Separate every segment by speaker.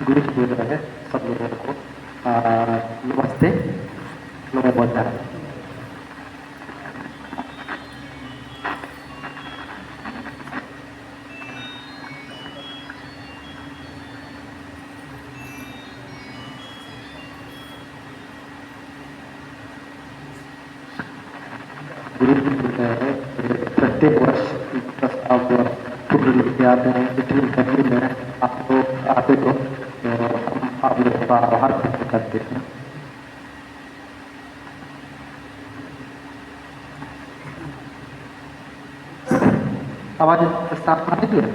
Speaker 1: गुरु जी बोल रहे हैं सब लोगों को नमस्ते, नमो बुद्धाय। गुरु जी बोल रहे हैं प्रत्येक वर्ष आप टूर लेके आते हैं, इतनी गर्मी में आप लोग आते तो हम आप लोगों का आभार व्यक्त करते हैं। आवाज साफ आ रही है?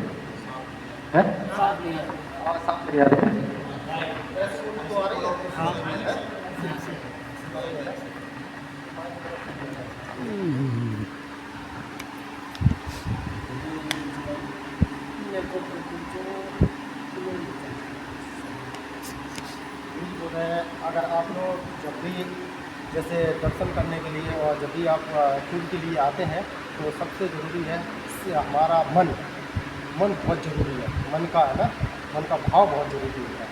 Speaker 1: आवाज साफ नहीं आ रही है?
Speaker 2: अगर आप लोग जब भी जैसे दर्शन करने के लिए और जब भी आप टूर के लिए आते हैं तो सबसे ज़रूरी है हमारा मन बहुत ज़रूरी है। मन का है ना, मन का भाव बहुत ज़रूरी है।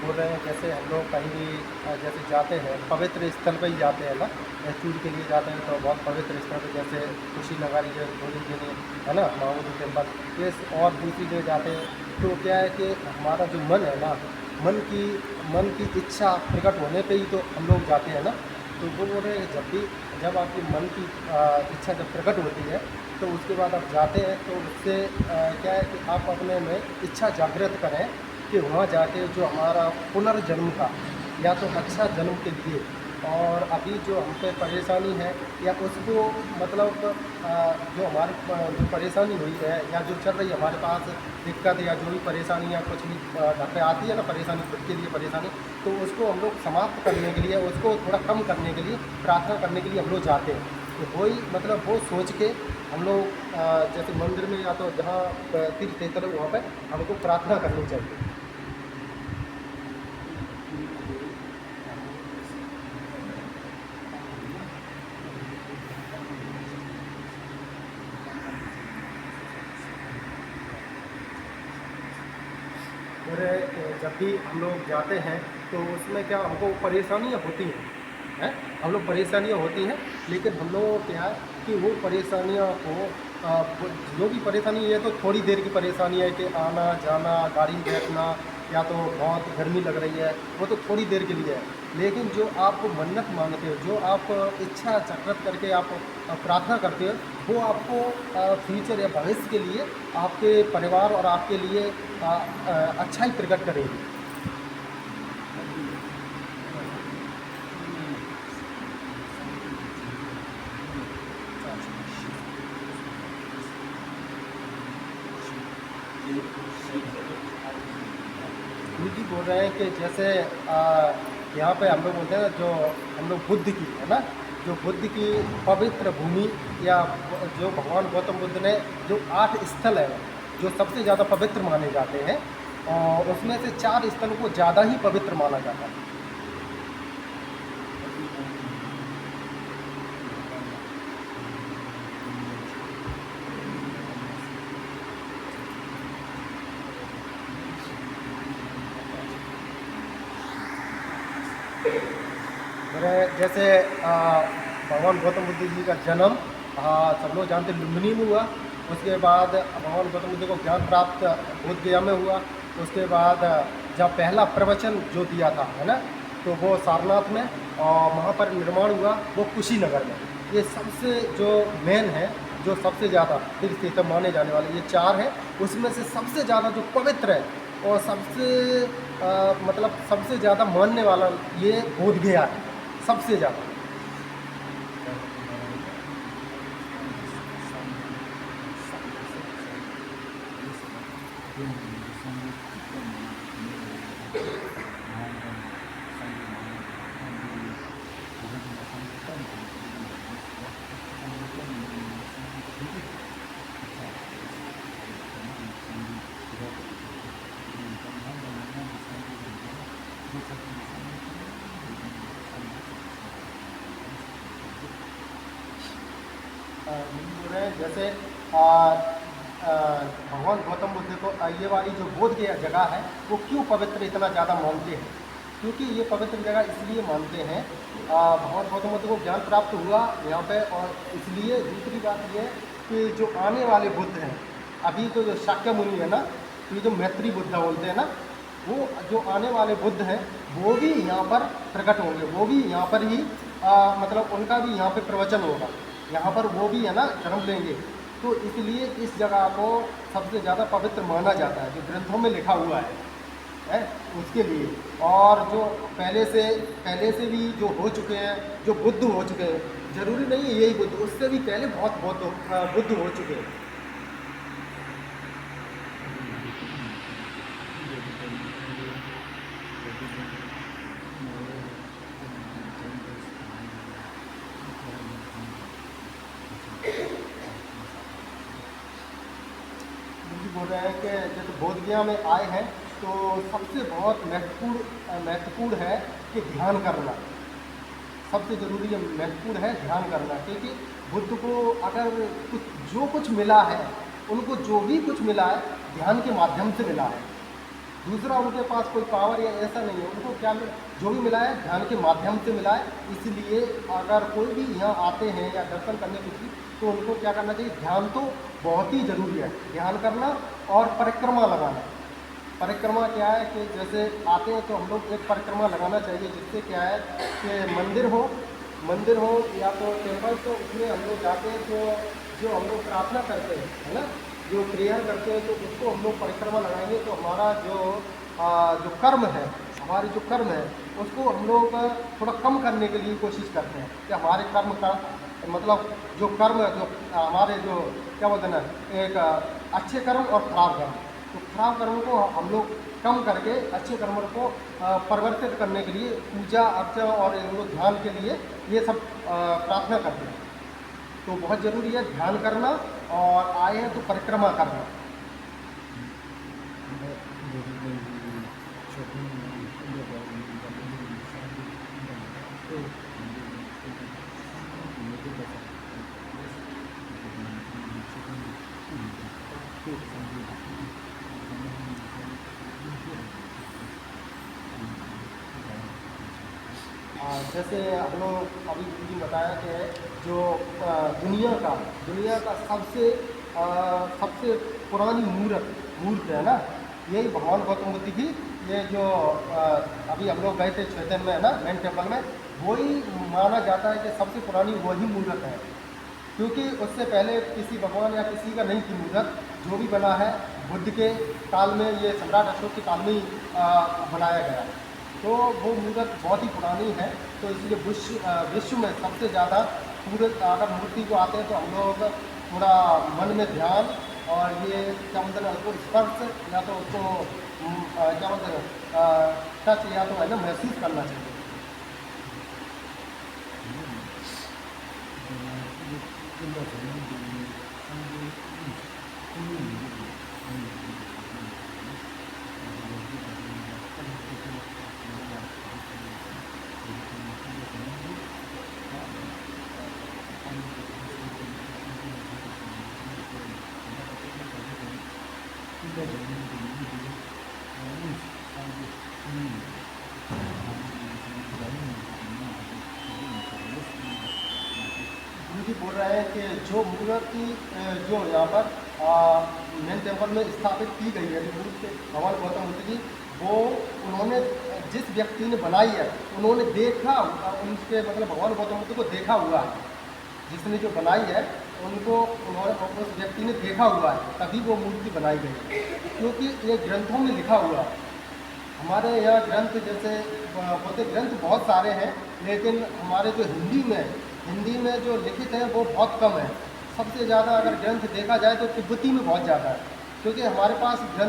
Speaker 2: बोल रहे हैं जैसे हम लोग कहीं भी जैसे जाते हैं पवित्र स्थल पर ही जाते हैं ना, टूर के लिए जाते हैं तो बहुत पवित्र स्थल पर जैसे कुशीनगर है थोड़ी देर है ना, महाबोधि टेम्पल ये और दूसरी जगह जाते हैं तो क्या है कि हमारा जो मन है ना, मन की इच्छा प्रकट होने पे ही तो हम लोग जाते हैं ना। तो वो बोल रहे हैं जब आपकी मन की इच्छा जब प्रकट होती है तो उसके बाद आप जाते हैं तो उससे क्या है कि आप अपने में इच्छा जागृत करें कि वहाँ जाके जो हमारा पुनर्जन्म का या तो अच्छा जन्म के लिए और अभी जो हम पे परेशानी है या उसको मतलब जो हमारी जो परेशानी हुई है या जो चल रही है हमारे पास दिक्कत या जो भी परेशानी या कुछ भी घर पे आती है ना परेशानी, खुद के लिए परेशानी, तो उसको हम लोग समाप्त करने के लिए, उसको थोड़ा कम करने के लिए, प्रार्थना करने के लिए हम लोग जाते हैं। तो वही मतलब वो सोच के हम लोग जैसे मंदिर में या तो जहाँ तीर्थ क्षेत्र है वहाँ पर हमको प्रार्थना करनी चाहिए। और जब भी हम लोग जाते हैं तो उसमें क्या हमको परेशानियाँ होती हैं, हम लोग परेशानियाँ होती हैं, लेकिन हम लोगों को क्या है कि वो परेशानियों को जो भी परेशानी है तो थोड़ी देर की परेशानी है कि आना जाना, गाड़ी में बैठना या तो बहुत गर्मी लग रही है, वो तो थोड़ी देर के लिए है। लेकिन जो आप मन्नत मांगते हो, जो आप इच्छा जागृत करके आप प्रार्थना करते हो, वो आपको फ्यूचर या भविष्य के लिए आपके परिवार और आपके लिए अच्छा ही प्रकट करेगी। गुरु जी बोल रहे हैं कि जैसे यहाँ पे हम लोग बोलते हैं जो हम लोग बुद्ध की है ना, जो बुद्ध की पवित्र भूमि या जो भगवान गौतम बुद्ध ने जो 8 स्थल है जो सबसे ज़्यादा पवित्र माने जाते हैं और उसमें से 4 स्थलों को ज़्यादा ही पवित्र माना जाता है। मेरे जैसे भगवान गौतम बुद्ध जी का जन्म सब लोग जानते लुम्बिनी में हुआ। उसके बाद भगवान गौतम बुद्ध को ज्ञान प्राप्त बोध गया में हुआ। उसके बाद जहाँ पहला प्रवचन जो दिया था, है ना, तो वो सारनाथ में, और वहाँ पर निर्माण हुआ वो कुशीनगर में। ये सबसे जो मेन है, जो सबसे ज़्यादा तीर्थ स्थल माने जाने वाले ये 4 हैं। उसमें से सबसे ज़्यादा जो पवित्र है और सबसे मतलब सबसे ज़्यादा मानने वाला ये बोध गया है, सबसे ज़्यादा। बोल रहे हैं जैसे भगवान गौतम बुद्ध को ये वाली जो बोध गया जगह है वो क्यों पवित्र इतना ज़्यादा मानते हैं, क्योंकि ये पवित्र जगह इसलिए मानते हैं, भगवान गौतम बुद्ध को ज्ञान प्राप्त हुआ यहाँ पे। और इसलिए दूसरी बात ये कि जो आने वाले बुद्ध हैं, अभी तो जो शाक्य मुनि है ना, तो ये जो मैत्री बुद्ध बोलते हैं ना, वो जो आने वाले बुद्ध हैं वो भी यहाँ पर प्रकट होंगे, वो भी यहाँ पर ही मतलब उनका भी यहाँ पे प्रवचन होगा, यहाँ पर वो भी है ना जन्म लेंगे। तो इसलिए इस जगह को सबसे ज़्यादा पवित्र माना जाता है, जो ग्रंथों में लिखा हुआ है उसके लिए। और जो पहले से भी जो हो चुके हैं, जो बुद्ध हो चुके हैं, जरूरी नहीं है यही बुद्ध, उससे भी पहले बहुत बुद्ध हो चुके हैं। बोल रहे हैं कि जैसे बोध गया में आए हैं तो सबसे बहुत महत्वपूर्ण है कि ध्यान करना, सबसे ज़रूरी महत्वपूर्ण है ध्यान करना। क्योंकि बुद्ध को अगर जो कुछ मिला है, उनको जो भी कुछ मिला है ध्यान के माध्यम से मिला है। दूसरा उनके पास कोई पावर या ऐसा नहीं है, उनको क्या जो भी मिला है ध्यान के माध्यम से मिला है। इसलिए अगर कोई भी यहाँ आते हैं या दर्शन करने के लिए, तो उनको क्या करना चाहिए, ध्यान तो बहुत ही ज़रूरी है, ध्यान करना और परिक्रमा लगाना। परिक्रमा क्या है कि जैसे आते हैं तो हम लोग एक परिक्रमा लगाना चाहिए, जिससे क्या है कि मंदिर हो या तो टेम्पल, तो उसमें हम लोग जाते हैं तो जो हम लोग प्रार्थना करते हैं, है ना, जो प्रेयर करते हैं, तो उसको हम लोग परिक्रमा लगाएंगे तो हमारा जो कर्म है, हमारी जो कर्म है उसको हम लोग थोड़ा कम करने के लिए कोशिश करते हैं कि हमारे कर्म का मतलब जो कर्म जो हमारे जो क्या बोलते हैं ना, एक अच्छे कर्म और खराब कर्म, तो खराब कर्म को हम लोग कम करके अच्छे कर्मों को परिवर्तित करने के लिए पूजा अर्चना और इन लोग ध्यान के लिए ये सब प्रार्थना करते हैं। तो बहुत ज़रूरी है ध्यान करना, और आए हैं तो परिक्रमा करना। जैसे हम लोग अभी जी बताया कि जो दुनिया का सबसे पुरानी मूर्त है ना, यही भगवान गौतम बुद्ध की, ये जो अभी हम लोग गए थे चैतन्य में, है ना, मेन टेम्पल में, वही माना जाता है कि सबसे पुरानी वही मूर्त है। क्योंकि उससे पहले किसी भगवान या किसी का नहीं थी मूर्त, जो भी बना है बुद्ध के काल में, ये सम्राट अशोक के काल में ही बनाया गया। तो वो मूर्त बहुत ही पुरानी है, तो इसलिए विश्व में सबसे ज़्यादा अगर मूर्ति को आते हैं तो हम लोग थोड़ा मन में ध्यान और ये क्या बोलते हैं उसको स्पर्श या तो उसको क्या बोलते हैं टच या तो है ना महसूस करना चाहिए। जी बोल रहे हैं कि जो मूर्ति जो यहाँ पर मेन टेम्पल में स्थापित की गई है, जो मूर्ति भगवान गौतम बुद्ध की, वो उन्होंने जिस व्यक्ति ने बनाई है उन्होंने देखा, उनके मतलब भगवान गौतम बुद्ध को देखा हुआ है। जिसने जो बनाई है उनको उन्होंने उस व्यक्ति ने देखा हुआ है, तभी वो मूर्ति बनाई गई। क्योंकि ये ग्रंथों में लिखा हुआ है। हमारे यहाँ ग्रंथ जैसे होते ग्रंथ बहुत सारे हैं, लेकिन हमारे जो हिंदी में जो लिखित है वो बहुत कम है। सबसे ज़्यादा अगर ग्रंथ देखा जाए तो तिब्बती में बहुत ज़्यादा है, क्योंकि हमारे पास ग्रंथ